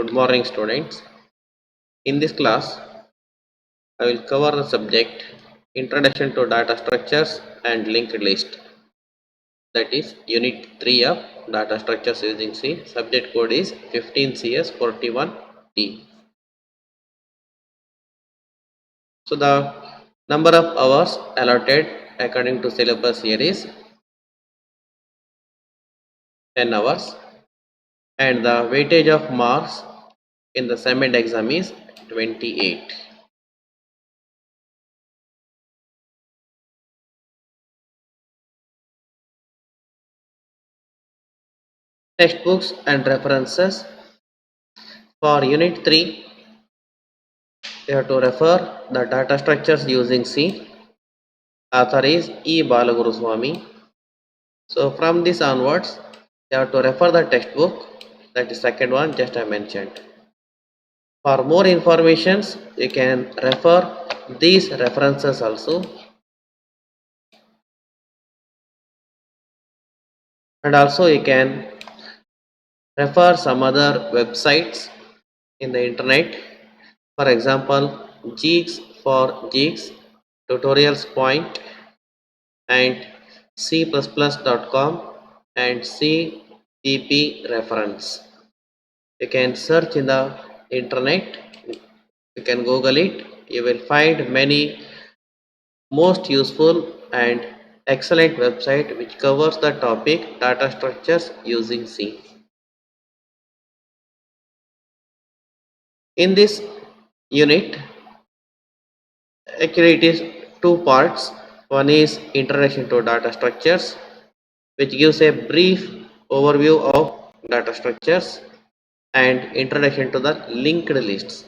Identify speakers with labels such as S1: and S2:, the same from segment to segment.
S1: Good morning, students. In this class, I will cover the subject Introduction to Data Structures and Linked List. That is Unit 3 of Data Structures using C. Subject code is 15CS41T. So the number of hours allotted according to syllabus here is 10 hours, and the weightage of marks in the assignment exam is 28. Textbooks and references for Unit 3. You have to refer the data structures using C. Author is E. Balaguruswamy. So from this onwards, you have to refer the textbook. That is second one just I mentioned. For more informations, you can refer these references also. And also you can refer some other websites in the internet. For example, Jigs for Jigs, Tutorials Point, and C++.com and CTP reference. You can search in the internet, you can Google it, you will find many most useful and excellent website which covers the topic data structures using C. In this unit, actually it is two parts. One is Introduction to Data Structures, which gives a brief overview of data structures, and Introduction to the linked lists.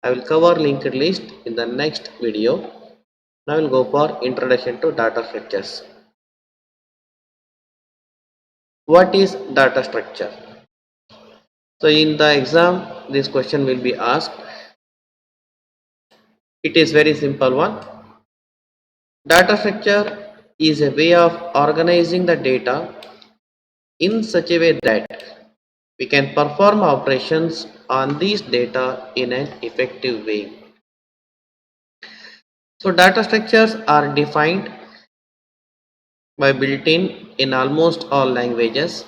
S1: I will cover linked list in the next video. Now I will go for Introduction to Data Structures. What is data structure? So in the exam, this question will be asked. It is very simple one. Data structure is a way of organizing the data in such a way that we can perform operations on these data in an effective way. So data structures are defined by built-in in almost all languages,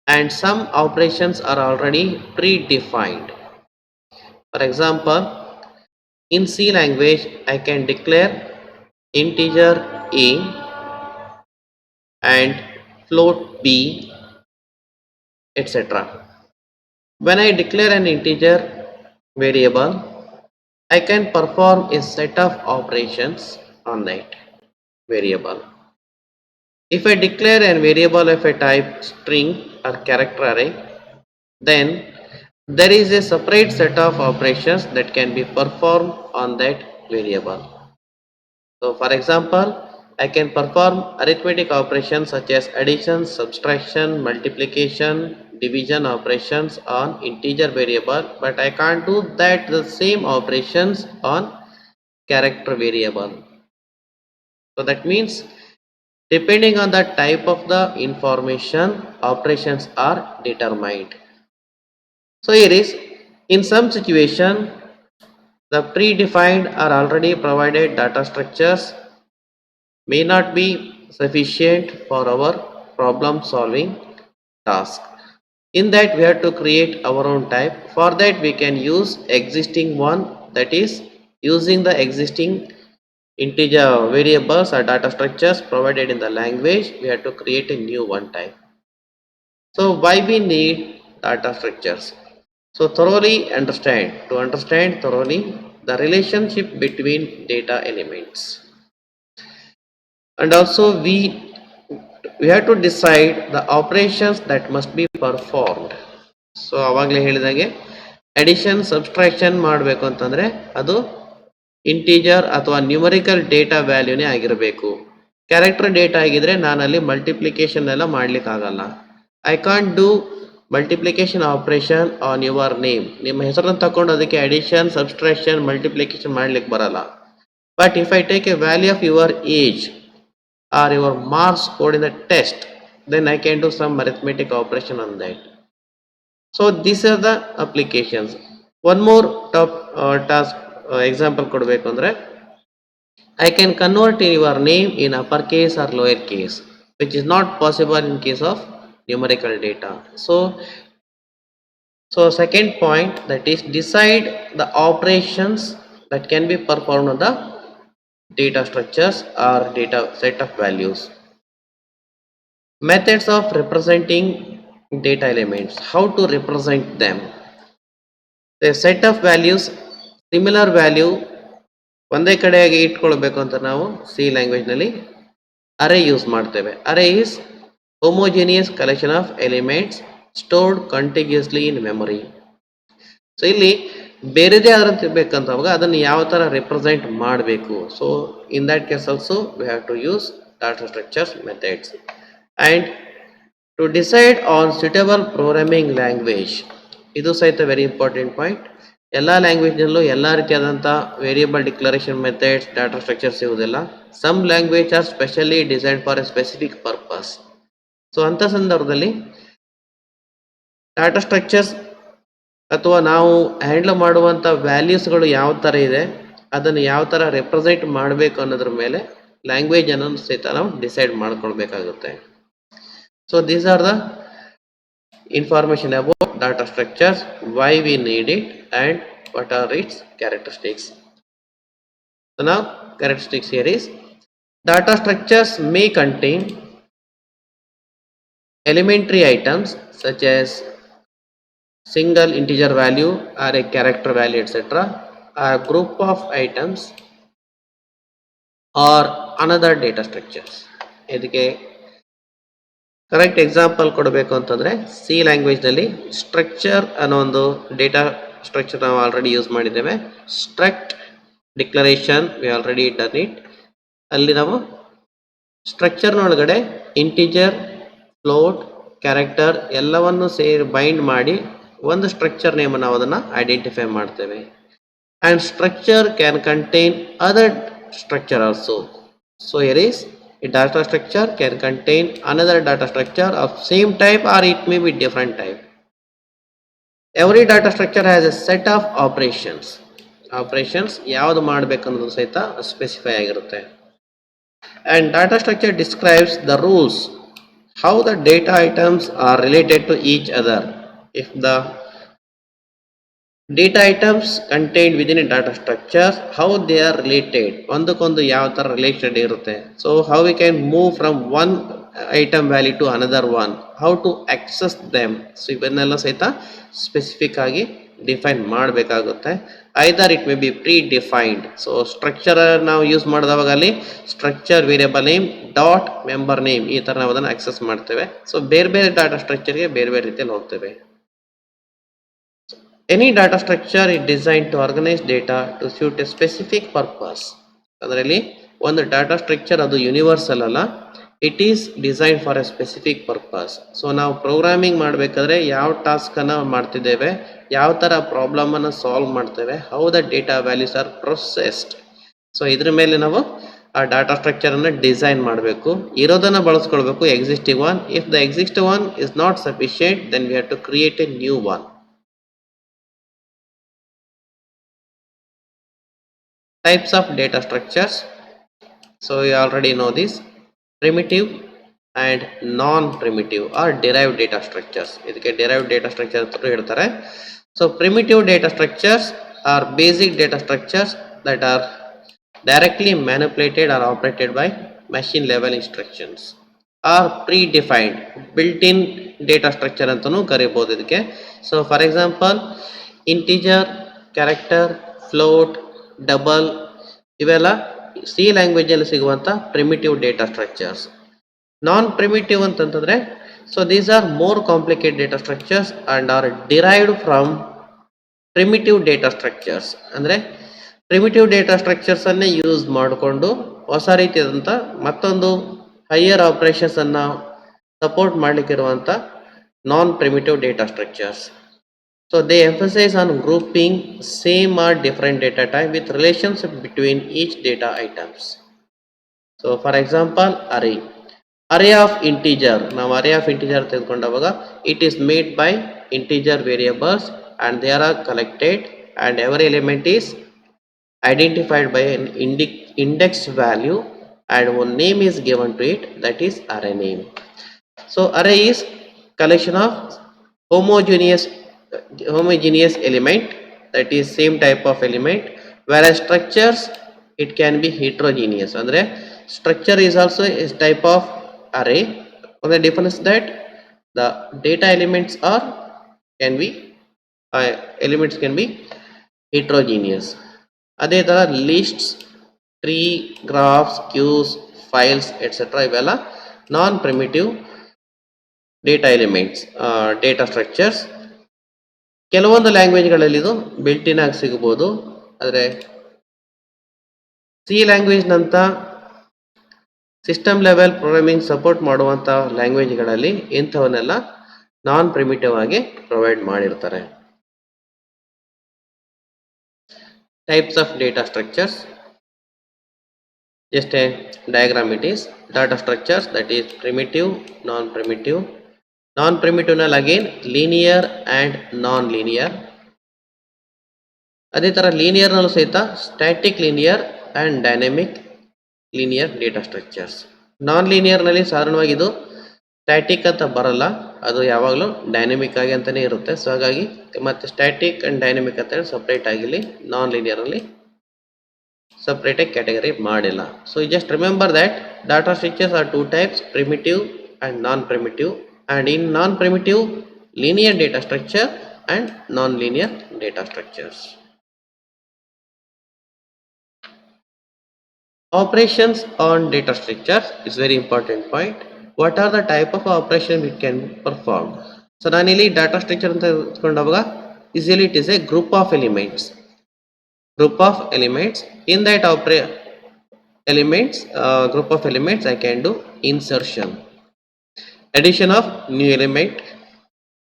S1: and some operations are already predefined. For example, in C language, I can declare integer a and float b, etc. When I declare an integer variable, I can perform a set of operations on that variable. If I declare a variable of a type string or character array, then there is a separate set of operations that can be performed on that variable. So for example, I can perform arithmetic operations such as addition, subtraction, multiplication, division operations on integer variable, but I can't do that the same operations on character variable. So that means depending on the type of the information, operations are determined. So here is, in some situation, the predefined or already provided data structures may not be sufficient for our problem solving task. In that we have to create our own type. For that we can use existing one, that is using the existing integer variables or data structures provided in the language, we have to create a new one type. So why we need data structures? So to understand thoroughly the relationship between data elements, and also we have to decide the operations that must be performed. So ಆವಾಗಲೇ ಹೇಳಿದಾಗೆ addition subtraction ಮಾಡಬೇಕು ಅಂತಂದ್ರೆ ಅದು integer ಅಥವಾ numerical data ವ್ಯಾಲ್ಯೂನೇ ಆಗಿರಬೇಕು. Character data ಆಗಿದ್ರೆ ನಾನು ಅಲ್ಲಿ ಮಲ್ಟಿಪ್ಲಿಕೇಶನ್ ಎಲ್ಲ ಮಾಡ್ಲಿಕ್ಕೆ ಆಗಲ್ಲ. I can't do multiplication operation on your name. ನಿಮ್ಮ ಹೆಸರನ್ನು ತಗೊಂಡು ಅದಕ್ಕೆ ಅಡಿಷನ್ ಸಬ್ಸ್ಟ್ರಾಕ್ಷನ್ ಮಲ್ಟಿಪ್ಲಿಕೇಶನ್ ಮಾಡ್ಲಿಕ್ಕೆ ಬರಲ್ಲ. But if I take A value of your age or your marks scored in the test, then I can do some arithmetic operation on that. So these are the applications. One more top task example ಕೊಡಬೇಕು ಅಂದ್ರೆ I can convert your name in uppercase or lowercase, which is not possible in case of numerical data. So second point, that is decide the operations that can be performed on the data structures or data set of values. Methods of representing data elements, how to represent them. A set of values, similar value ಒಂದೇ ಕಡೆಯಾಗಿ ಇಟ್ಕೊಳ್ಬೇಕು ಅಂತ ನಾವು C ಲ್ಯಾಂಗ್ವೇಜ್ನಲ್ಲಿ array use ಮಾಡ್ತೇವೆ. Array is homogeneous collection of elements stored continuously in memory. So ಇಲ್ಲಿ ಬೇರೆದೇ ಆದಂತ ಬೇಕಂತವಾಗ ಅದನ್ನು ಯಾವ ಥರ ರಿಪ್ರೆಸೆಂಟ್ ಮಾಡಬೇಕು. So in that case also we have to use data structures methods. And to decide on suitable programming language, ಇದು ಸಹಿತ ವೆರಿ ಇಂಪಾರ್ಟೆಂಟ್ ಪಾಯಿಂಟ್. ಎಲ್ಲ ಲ್ಯಾಂಗ್ವೇಜ್ನಲ್ಲೂ ಎಲ್ಲ ರೀತಿಯಾದಂಥ variable declaration methods data structures ಇರುವುದಿಲ್ಲ. Some language are specially designed for a specific purpose. So ಅಂಥ ಸಂದರ್ಭದಲ್ಲಿ data structures ಅಥವಾ ನಾವು ಹ್ಯಾಂಡಲ್ ಮಾಡುವಂಥ ವ್ಯಾಲ್ಯೂಸ್ಗಳು ಯಾವ ಥರ ಇದೆ, ಅದನ್ನು ಯಾವ ಥರ ರೆಪ್ರೆಸೆಂಟ್ ಮಾಡಬೇಕು ಅನ್ನೋದ್ರ ಮೇಲೆ ಲ್ಯಾಂಗ್ವೇಜ್ ಅನ್ನೋದು ಸಹಿತ ನಾವು ಡಿಸೈಡ್ ಮಾಡ್ಕೊಳ್ಬೇಕಾಗುತ್ತೆ. So these are the information about data structures, why we need it, and what are its characteristics. So now characteristics here is data structures may contain elementary items such as single integer value or a character value etc., or a group of items or another data structures. ಇದಕ್ಕೆ correct example ಕೊಡಬೇಕು ಅಂತಂದರೆ C ಲ್ಯಾಂಗ್ವೇಜ್ನಲ್ಲಿ structure ಅನ್ನೋ ಒಂದು data structure ನಾವು already use ಮಾಡಿದ್ದೇವೆ. Struct declaration we already done it. ಅಲ್ಲಿ ನಾವು ಸ್ಟ್ರಕ್ಚರ್ನೊಳಗಡೆ integer, float, character ಎಲ್ಲವನ್ನು ಸೇರಿ ಬೈಂಡ್ ಮಾಡಿ ಒಂದು ಸ್ಟ್ರಕ್ಚರ್ ನೇಮ್ ನಾವು ಅದನ್ನು ಐಡೆಂಟಿಫೈ ಮಾಡ್ತೇವೆ. And structure can contain other structure also. So here is a data structure can contain another data structure of same type or it may be different type. Every data structure has a set of operations. Operations ಯಾವುದು ಮಾಡಬೇಕು ಅನ್ನೋದು ಸಹಿತ specify ಆಗಿರುತ್ತೆ. And data structure describes the rules how the data items are related to each other. If the data items contained within a data structure, how they are related, ಒಂದಕ್ಕೊಂದು ಯಾವ ಥರ related ಇರುತ್ತೆ. So how we can move from one item value to another one, how to access them. So ಇವನ್ನೆಲ್ಲ ಸಹಿತ specific ಆಗಿ define ಮಾಡಬೇಕಾಗುತ್ತೆ. Either it may be predefined. So structure ನಾವು use ಮಾಡಿದವಾಗ ಅಲ್ಲಿ structure variable name dot member name ಈ ಥರ ನಾವು ಅದನ್ನು ಆಕ್ಸೆಸ್ ಮಾಡ್ತೇವೆ. ಸೊ ಬೇರೆ ಬೇರೆ ಡಾಟಾ ಸ್ಟ್ರಕ್ಚರ್ಗೆ ಬೇರೆ ಬೇರೆ ರೀತಿಯಲ್ಲಿ ಹೋಗ್ತೇವೆ. Any data structure is designed to organize data to suit a specific purpose. ಅದರಲ್ಲಿ ಒಂದು ಡಾಟಾ ಸ್ಟ್ರಕ್ಚರ್ ಅದು ಯೂನಿವರ್ಸಲ್ ಅಲ್ಲ, it is design for a specific purpose. So ನಾವು ಪ್ರೋಗ್ರಾಮಿಂಗ್ ಮಾಡಬೇಕಾದ್ರೆ ಯಾವ ಟಾಸ್ಕನ್ನು ಮಾಡ್ತಿದ್ದೇವೆ, ಯಾವ ಥರ ಪ್ರಾಬ್ಲಮನ್ನು ಸಾಲ್ವ್ ಮಾಡ್ತೇವೆ, how the data values are processed. So ಇದ್ರ ಮೇಲೆ ನಾವು ಆ ಡಾಟಾ ಸ್ಟ್ರಕ್ಚರನ್ನು ಡಿಸೈನ್ ಮಾಡಬೇಕು, ಇರೋದನ್ನು ಬಳಸ್ಕೊಳ್ಬೇಕು existing one. If the existing one is not sufficient then we have to create a new one. Types of data structures. So you already know this: primitive and non-primitive or derived data structures. ಇದಕ್ಕೆ derived data structure ಅಂತ ಹೇಳ್ತಾರೆ. So primitive data structures are basic data structures that are directly manipulated or operated by machine level instructions, or predefined built-in data structure ಅಂತಲೂ ಕರೀಬಹುದು ಇದಕ್ಕೆ. So for example, integer, character, float, double ಇವೆಲ್ಲ C ಲ್ಯಾಂಗ್ವೇಜಲ್ಲಿ ಸಿಗುವಂಥ primitive data structures. Non primitive ಅಂತಂತಂದರೆ so these are more complicate data structures and are derived from primitive data structures. ಅಂದರೆ primitive data ಸ್ಟ್ರಕ್ಚರ್ಸನ್ನೇ use ಮಾಡಿಕೊಂಡು ಹೊಸ ರೀತಿಯಾದಂಥ ಮತ್ತೊಂದು ಹೈಯರ್ ಆಪ್ರೇಷನ್ಸನ್ನು ಸಪೋರ್ಟ್ ಮಾಡಲಿಕ್ಕಿರುವಂಥ non primitive data structures. So they emphasize on grouping same or different data type with relationship between each data items. So for example, array of integer. Now array of integer ತೆಗೆದುಕೊಂಡಾಗ it is made by integer variables and they are collected, and every element is identified by an index value and one name is given to it, that is array name. So array is collection of homogeneous homogeneous element, that is same type of element, whereas structures it can be heterogeneous. Andre structure is also a type of array. On the difference that the data elements are can be elements can be heterogeneous. ಅದೇ ತರ lists, tree, graphs, queues, files etcetera ಇವೆಲ್ಲ non primitive data elements, data structures. ಕೆಲವೊಂದು ಲ್ಯಾಂಗ್ವೇಜ್ಗಳಲ್ಲಿ ಇದು built in ಆಗಿ ಸಿಗಬಹುದು, ಆದರೆ C ಲ್ಯಾಂಗ್ವೇಜ್ನಂಥ ಸಿಸ್ಟಮ್ ಲೆವೆಲ್ ಪ್ರೋಗ್ರಾಮಿಂಗ್ ಸಪೋರ್ಟ್ ಮಾಡುವಂಥ ಲ್ಯಾಂಗ್ವೇಜ್ಗಳಲ್ಲಿ ಇಂಥವನ್ನೆಲ್ಲ ನಾನ್ ಪ್ರಿಮಿಟಿವ್ ಆಗಿ ಪ್ರೊವೈಡ್ ಮಾಡಿರ್ತಾರೆ. Types of data structures, just a diagram it is. Data structures, that is primitive, non-primitive. Non-primitive nal again linear and non-linear. ಅದೇ ತರ linear ನಲ್ಲೂ ಸಹಿತ static linear and dynamic linear data structures. Non-linear ನಲ್ಲಿ ಸಾಧಾರಣವಾಗಿ ಇದು static ಅಂತ ಬರಲ್ಲ, ಅದು ಯಾವಾಗಲೂ ಡೈನಮಿಕ್ ಆಗಿ ಅಂತಾನೆ ಇರುತ್ತೆ. ಸೊ ಹಾಗಾಗಿ ಮತ್ತೆ ಸ್ಟ್ಯಾಟಿಕ್ ಅಂಡ್ ಡೈನಮಿಕ್ ಅಂತ ಹೇಳಿ ಸಪ್ರೇಟ್ ಆಗಿಲಿ ನಾನ್ ಲೀನಿಯರ್ ಅಲ್ಲಿ separate category ಮಾಡಿಲ್ಲ. So you just remember that data structures are two types, primitive and non-primitive, and in non-primitive linear data structure and non-linear data structures. Operations on data structures is very important point. What are the type of operation we can perform? So ನಾನಿಲ್ಲಿ data structure ಅಂತ ತಗೊಂಡಾಗ easily it is a group of elements. In that group of elements I can do insertion, addition of new element,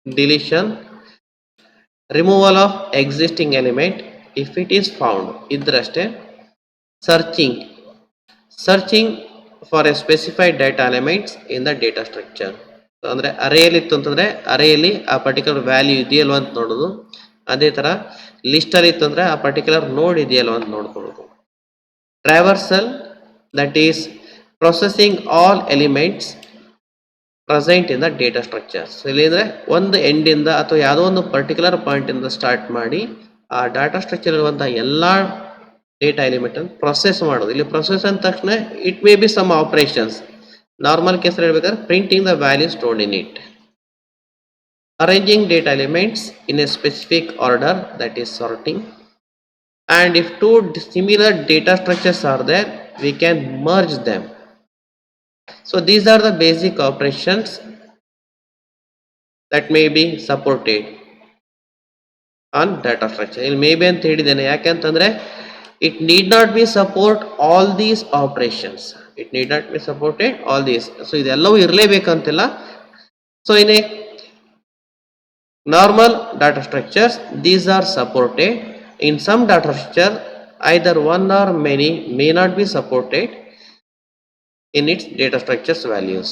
S1: deletion, removal of existing element if it is found idraste, searching for a specified data elements in the data structure. ಅಂದ್ರೆ ಅರೇಯಲ್ಲಿ ಇತ್ತು ಅಂತಂದ್ರೆ ಅರೇಯಲ್ಲಿ ಆ particular value ಇದೆಯಲ್ವ ಅಂತ ನೋಡೋದು. ಅದೇ ತರ list ಅಲ್ಲಿ ಇತ್ತು ಅಂದ್ರೆ ಆ ಪರ್ಟಿಕ್ಯುಲರ್ ನೋಡ್ ಇದೆಯಲ್ವ ಅಂತ ನೋಡ್ಕೊಳ್ಳೋದು. ಟ್ರಾವರ್ಸಲ್, that is processing all elements present in the data structure. So ಇಲ್ಲಿ ಅಂದ್ರೆ ಒಂದು ಎಂಡ್ ಇಂದ ಅಥವಾ ಯಾವುದೋ ಒಂದು ಪರ್ಟಿಕ್ಯುಲರ್ ಪಾಯಿಂಟ್ ಇಂದ ಸ್ಟಾರ್ಟ್ ಮಾಡಿ ಆ ಡಾಟಾ ಸ್ಟ್ರಕ್ಚರ್ ಇರುವಂತಹ ಎಲ್ಲಾ ಡೇಟಾ ಎಲಿಮೆಂಟ್ ಅನ್ನು ಪ್ರೊಸೆಸ್ ಮಾಡೋದು. ಇಲ್ಲಿ ಪ್ರೊಸೆಸ್ ಅಂದ ತಕ್ಷಣ it may be some operations. Normal case ಹೇಳ್ಬೇಕಾದ್ರೆ printing the value stored in it. Arranging data elements in a specific order, that is sorting. And if two similar data structures are there, we can merge them. So these are the basic operations that may be supported on data structure. ಇಲ್ಲಿ may be ಅಂತ ಹೇಳಿದ್ದೇನೆ ಯಾಕೆಂತಂದ್ರೆ it need not be support all these operations. It need not be supported all these. So ಇದೆಲ್ಲವೂ ಇರಲೇಬೇಕಂತಿಲ್ಲ. So in a normal data structures these are supported. In some data structure either one or many may not be supported in its data structures values.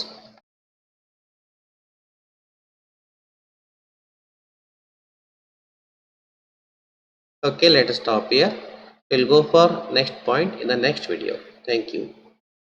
S1: Okay, let us stop here. We'll go for next point in the next video. Thank you.